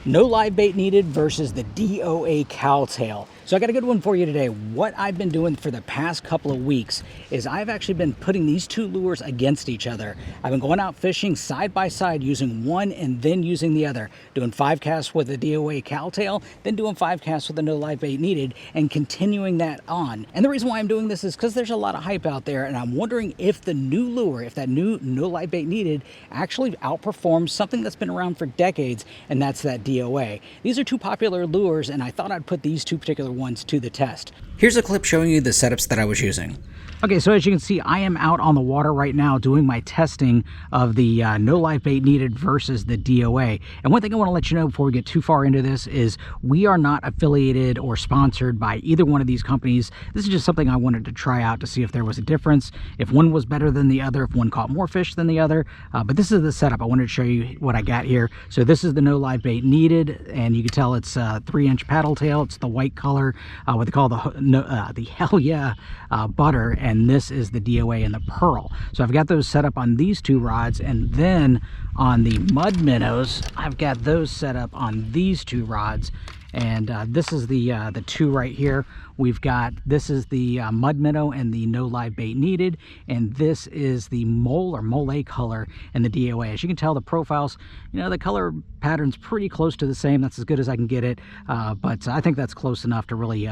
No live bait needed versus the DOA cow tail. So I got a good one for you today. What I've been doing for the past couple of weeks is I've actually been putting these two lures against each other. I've been going out fishing side by side using one and then using the other. Doing 5 casts with the DOA cow tail, then doing 5 casts with the no live bait needed, and continuing that on. And the reason why I'm doing this is because there's a lot of hype out there, and I'm wondering if the new lure, if that new no live bait needed actually outperforms something that's been around for decades, and that's that DOA. These are two popular lures, and I thought I'd put these two particular ones to the test. Here's a clip showing you the setups that I was using. Okay, so as you can see, I am out on the water right now doing my testing of the no live bait needed versus the DOA. And one thing I want to let you know before we get too far into this is we are not affiliated or sponsored by either one of these companies. This is just something I wanted to try out to see if there was a difference, if one was better than the other, if one caught more fish than the other. But this is the setup. I wanted to show you what I got here. So this is the no live bait needed, and you can tell it's 3-inch paddle tail. It's the white color, what they call the Hell Yeah butter, and this is the DOA and the pearl. So I've got those set up on these two rods, and then on the mud minnows I've got those set up on these two rods. And this is the two right here. We've got, this is the mud minnow and the no live bait needed, and this is the mole or mole color and the DOA. As you can tell, the profiles, you know, the color pattern's pretty close to the same. That's as good as I can get it, but I think that's close enough to really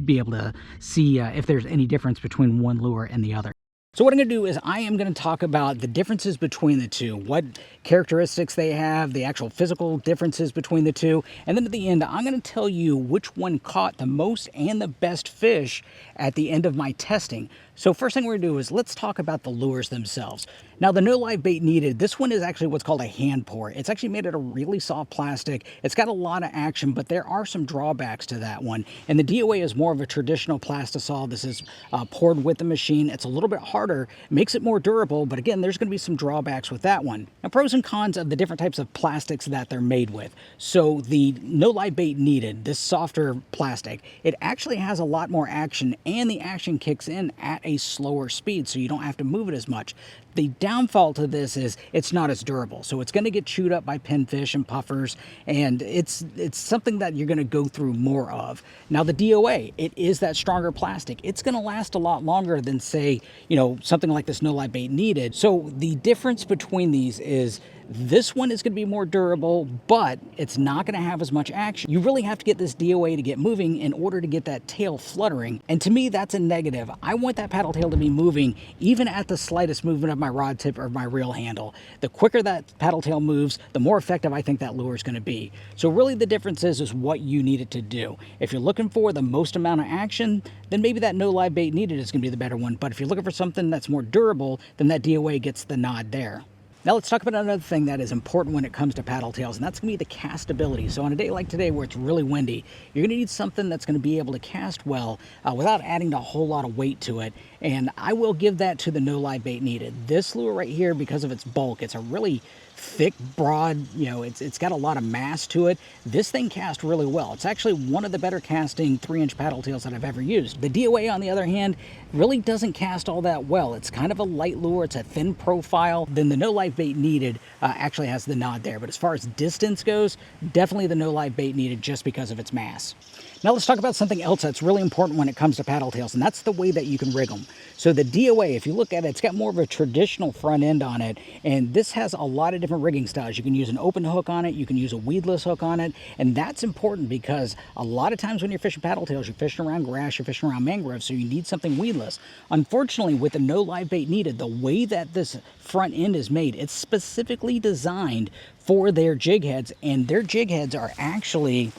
be able to see if there's any difference between one lure and the other. So what I'm going to do is I am going to talk about the differences between the two, what characteristics they have, the actual physical differences between the two, and then at the end I'm going to tell you which one caught the most and the best fish at the end of my testing. So first thing we're going to do is let's talk about the lures themselves. Now the no live bait needed, this one is actually what's called a hand pour. It's actually made out of really soft plastic. It's got a lot of action, but there are some drawbacks to that one. And the DOA is more of a traditional plastisol. This is poured with the machine. It's a little bit harder, makes it more durable, but again, there's going to be some drawbacks with that one. Now, pros and cons of the different types of plastics that they're made with. So the no live bait needed, this softer plastic, it actually has a lot more action, and the action kicks in at a slower speed, so you don't have to move it as much. The downfall to this is it's not as durable, so it's going to get chewed up by pinfish and puffers, and it's something that you're going to go through more of. Now the DOA, it is that stronger plastic. It's going to last a lot longer than, say, you know, something like this no live bait needed. So the difference between these is this one is going to be more durable, but it's not going to have as much action. You really have to get this DOA to get moving in order to get that tail fluttering. And to me, that's a negative. I want that paddle tail to be moving even at the slightest movement of my rod tip or my reel handle. The quicker that paddle tail moves, the more effective I think that lure is going to be. So really the difference is what you need it to do. If you're looking for the most amount of action, then maybe that no live bait needed is going to be the better one. But if you're looking for something that's more durable, then that DOA gets the nod there. Now let's talk about another thing that is important when it comes to paddle tails, and that's going to be the castability. So on a day like today where it's really windy, you're going to need something that's going to be able to cast well without adding a whole lot of weight to it. And I will give that to the no live bait needed. This lure right here, because of its bulk, it's a really thick, broad, you know, it's got a lot of mass to it. This thing casts really well. It's actually one of the better casting 3-inch paddle tails that I've ever used. The DOA, on the other hand, really doesn't cast all that well. It's kind of a light lure. It's a thin profile. Then the no live bait needed actually has the nod there. But as far as distance goes, definitely the no live bait needed just because of its mass. Now let's talk about something else that's really important when it comes to paddle tails, and that's the way that you can rig them. So the DOA, if you look at it, it's got more of a traditional front end on it, and this has a lot of different rigging styles. You can use an open hook on it, you can use a weedless hook on it, and that's important because a lot of times when you're fishing paddle tails, you're fishing around grass, you're fishing around mangroves, so you need something weedless. Unfortunately, with the no live bait needed, the way that this front end is made, it's specifically designed for their jig heads, and their jig heads are actually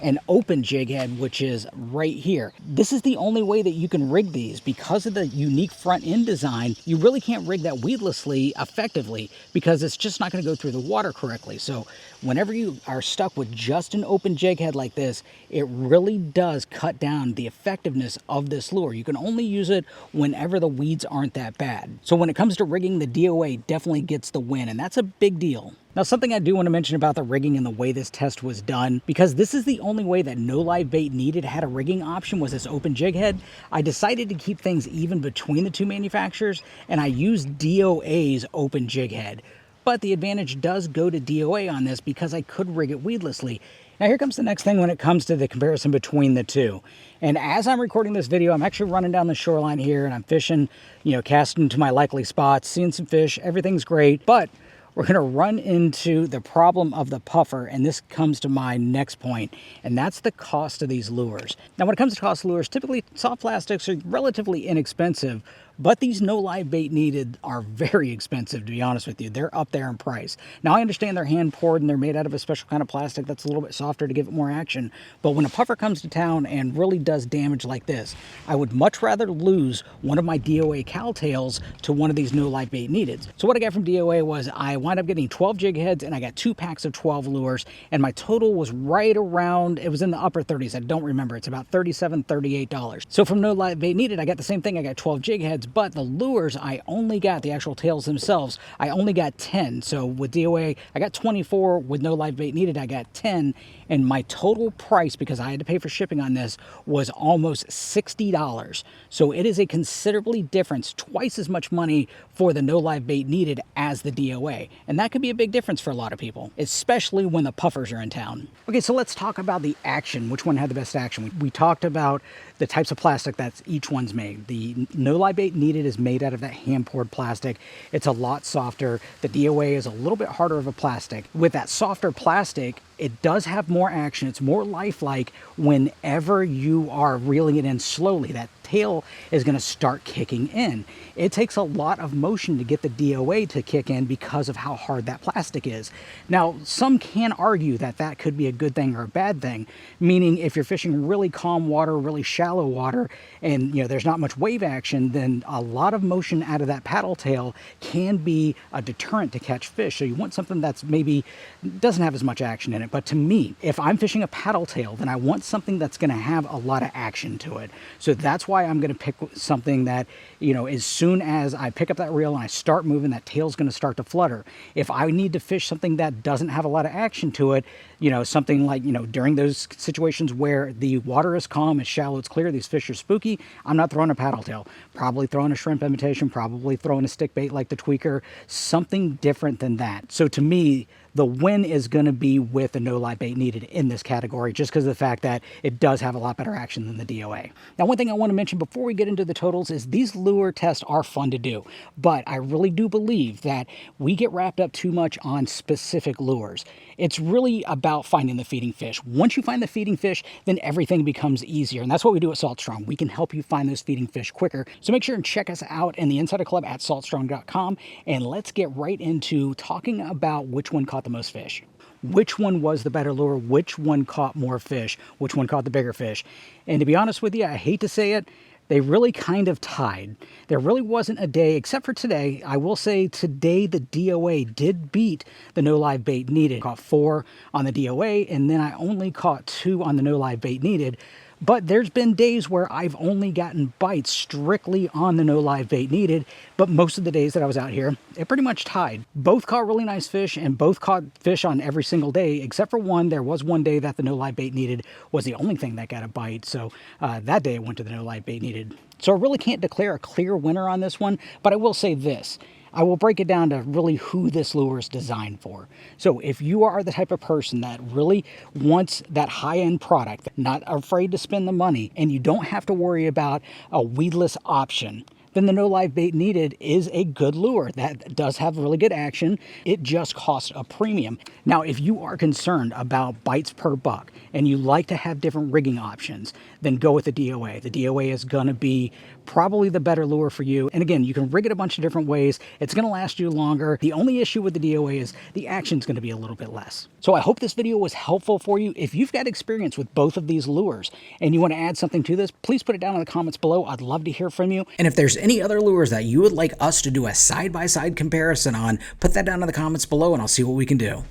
an open jig head, which is right here. This is the only way that you can rig these. Because of the unique front end design, you really can't rig that weedlessly effectively because it's just not going to go through the water correctly. So whenever you are stuck with just an open jig head like this, it really does cut down the effectiveness of this lure. You can only use it whenever the weeds aren't that bad. So when it comes to rigging, the DOA definitely gets the win, and that's a big deal. Now, something I do want to mention about the rigging and the way this test was done, because this is the only way that no live bait needed had a rigging option, was this open jig head. I decided to keep things even between the two manufacturers, and I used DOA's open jig head. but the advantage does go to DOA on this because I could rig it weedlessly. Now here comes the next thing when it comes to the comparison between the two. And as I'm recording this video, I'm actually running down the shoreline here and I'm fishing, casting to my likely spots, seeing some fish, everything's great, but we're going to run into the problem of the puffer, and this comes to my next point, and that's the cost of these lures. Now, when it comes to cost of lures, typically soft plastics are relatively inexpensive, but these no live bait needed are very expensive, to be honest with you. They're up there in price. Now, I understand they're hand poured and they're made out of a special kind of plastic that's a little bit softer to give it more action, but when a puffer comes to town and really does damage like this, I would much rather lose one of my DOA C.A.L tails to one of these no live bait needed. So what I got from DOA was I wound up getting 12 jig heads and I got 2 packs of 12 lures, and my total was right around, it was in the upper 30s. I don't remember. It's about $37, $38. So from no live bait needed, I got the same thing. I got 12 jig heads, but the lures I only got, the actual tails themselves, I only got 10. So with DOA, I got 24. With no live bait needed, I got 10. And my total price, because I had to pay for shipping on this, was almost $60. So it is a considerably difference, twice as much money for the no live bait needed as the DOA. And that could be a big difference for a lot of people, especially when the puffers are in town. Okay, so let's talk about the action. Which one had the best action? We talked about the types of plastic that each one's made. The no live bait needed is made out of that hand poured plastic. It's a lot softer. The DOA is a little bit harder of a plastic. With that softer plastic, it does have more action. It's more lifelike whenever you are reeling it in slowly. That tail is going to start kicking in. It takes a lot of motion to get the DOA to kick in because of how hard that plastic is. Now, some can argue that that could be a good thing or a bad thing, meaning if you're fishing really calm water, really shallow water, and there's not much wave action, then a lot of motion out of that paddle tail can be a deterrent to catch fish. So you want something that's maybe doesn't have as much action in it. But to me, if I'm fishing a paddle tail, then I want something that's going to have a lot of action to it. So that's why I'm going to pick something that, as soon as I pick up that reel and I start moving, that tail's going to start to flutter. If I need to fish something that doesn't have a lot of action to it, something like, during those situations where the water is calm, it's shallow, it's clear, these fish are spooky, I'm not throwing a paddle tail. Probably throwing a shrimp imitation, probably throwing a stick bait like the tweaker, something different than that. So to me, the win is going to be with the no live bait needed in this category, just because of the fact that it does have a lot better action than the DOA. Now, one thing I want to mention before we get into the totals is these lure tests are fun to do, but I really do believe that we get wrapped up too much on specific lures. It's really about finding the feeding fish. Once you find the feeding fish, then everything becomes easier. And that's what we do at Saltstrong. We can help you find those feeding fish quicker. So make sure and check us out in the Insider Club at saltstrong.com. And let's get right into talking about which one caught the most fish. Which one was the better lure? Which one caught more fish? Which one caught the bigger fish? And to be honest with you, I hate to say it, they really kind of tied. There really wasn't a day, except for today. I will say today the DOA did beat the no live bait needed. Caught 4 on the DOA, and then I only caught 2 on the no live bait needed. But there's been days where I've only gotten bites strictly on the no live bait needed, but most of the days that I was out here, it pretty much tied. Both caught really nice fish and both caught fish on every single day, except for one. There was one day that the no live bait needed was the only thing that got a bite. So that day it went to the no live bait needed. So I really can't declare a clear winner on this one, but I will say this. I will break it down to really who this lure is designed for. So if you are the type of person that really wants that high-end product, not afraid to spend the money, and you don't have to worry about a weedless option, then the no live bait needed is a good lure that does have really good action. It just costs a premium. Now, if you are concerned about bites per buck and you like to have different rigging options, then go with the DOA. The DOA is going to be probably the better lure for you. And again, you can rig it a bunch of different ways. It's going to last you longer. The only issue with the DOA is the action is going to be a little bit less. So I hope this video was helpful for you. If you've got experience with both of these lures and you want to add something to this, please put it down in the comments below. I'd love to hear from you. And if there's any other lures that you would like us to do a side-by-side comparison on, put that down in the comments below and I'll see what we can do.